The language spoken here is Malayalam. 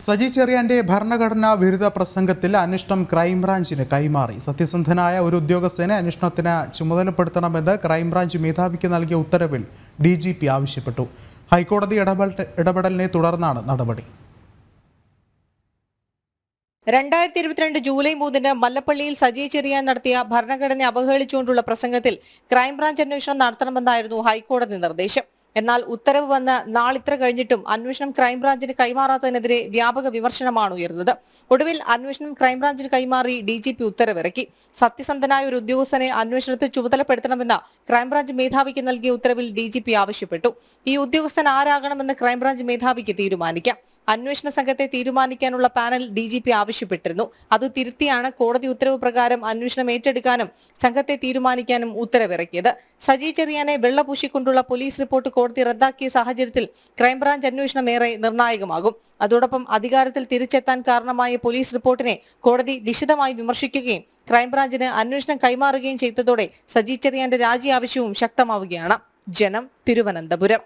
സജി ചെറിയാന്റെ ഭരണഘടനാ വിരുദ്ധ പ്രസംഗത്തിൽ അന്വേഷണം ക്രൈംബ്രാഞ്ചിന് കൈമാറി. സത്യസന്ധനായ ഒരു ഉദ്യോഗസ്ഥനെ അന്വേഷണത്തിന് ചുമതലപ്പെടുത്തണമെന്ന് ക്രൈംബ്രാഞ്ച് മേധാവിക്ക് നൽകിയ ഉത്തരവിൽ DGP ആവശ്യപ്പെട്ടു. ഹൈക്കോടതി ഇടപെടലിനെ തുടർന്നാണ് നടപടി. 2022 ജൂലൈ 3 മല്ലപ്പള്ളിയിൽ സജി ചെറിയാൻ നടത്തിയ ഭരണഘടനയെ അവഹേളിച്ചുകൊണ്ടുള്ള പ്രസംഗത്തിൽ ക്രൈംബ്രാഞ്ച് അന്വേഷണം നടത്തണമെന്നായിരുന്നു ഹൈക്കോടതി നിർദ്ദേശം. എന്നാൽ ഉത്തരവ് വന്ന് നാളിത്ര കഴിഞ്ഞിട്ടും അന്വേഷണം ക്രൈംബ്രാഞ്ചിന് കൈമാറാത്തതിനെതിരെ വ്യാപക വിമർശനമാണ് ഉയർന്നത്. ഒടുവിൽ അന്വേഷണം ക്രൈംബ്രാഞ്ചിന് കൈമാറി DGP ഉത്തരവിറക്കി. സത്യസന്ധനായ ഒരു ഉദ്യോഗസ്ഥനെ അന്വേഷണത്തിൽ ചുമതലപ്പെടുത്തണമെന്ന ക്രൈംബ്രാഞ്ച് മേധാവിക്ക് നൽകിയ ഉത്തരവിൽ DGP ആവശ്യപ്പെട്ടു. ഈ ഉദ്യോഗസ്ഥൻ ആരാകണമെന്ന് ക്രൈംബ്രാഞ്ച് മേധാവിക്ക് തീരുമാനിക്കാം. അന്വേഷണ സംഘത്തെ തീരുമാനിക്കാനുള്ള പാനൽ DGP ആവശ്യപ്പെട്ടിരുന്നു. അത് തിരുത്തിയാണ് കോടതി ഉത്തരവ് പ്രകാരം അന്വേഷണം ഏറ്റെടുക്കാനും സംഘത്തെ തീരുമാനിക്കാനും ഉത്തരവിറക്കിയത്. സജി ചെറിയാനെ വെള്ളപൂശിക്കൊണ്ടുള്ള പോലീസ് റിപ്പോർട്ട് കോടതി റദ്ദാക്കിയ സാഹചര്യത്തിൽ ക്രൈംബ്രാഞ്ച് അന്വേഷണം ഏറെ നിർണായകമാകും. അതോടൊപ്പം അധികാരത്തിൽ തിരിച്ചെത്താൻ കാരണമായ പോലീസ് റിപ്പോർട്ടിനെ കോടതി നിശിതമായി വിമർശിക്കുകയും ക്രൈംബ്രാഞ്ചിന് അന്വേഷണം കൈമാറുകയും ചെയ്തതോടെ സജി ചെറിയാന്റെ രാജി ആവശ്യവും ശക്തമാവുകയാണ്. ജനം, തിരുവനന്തപുരം.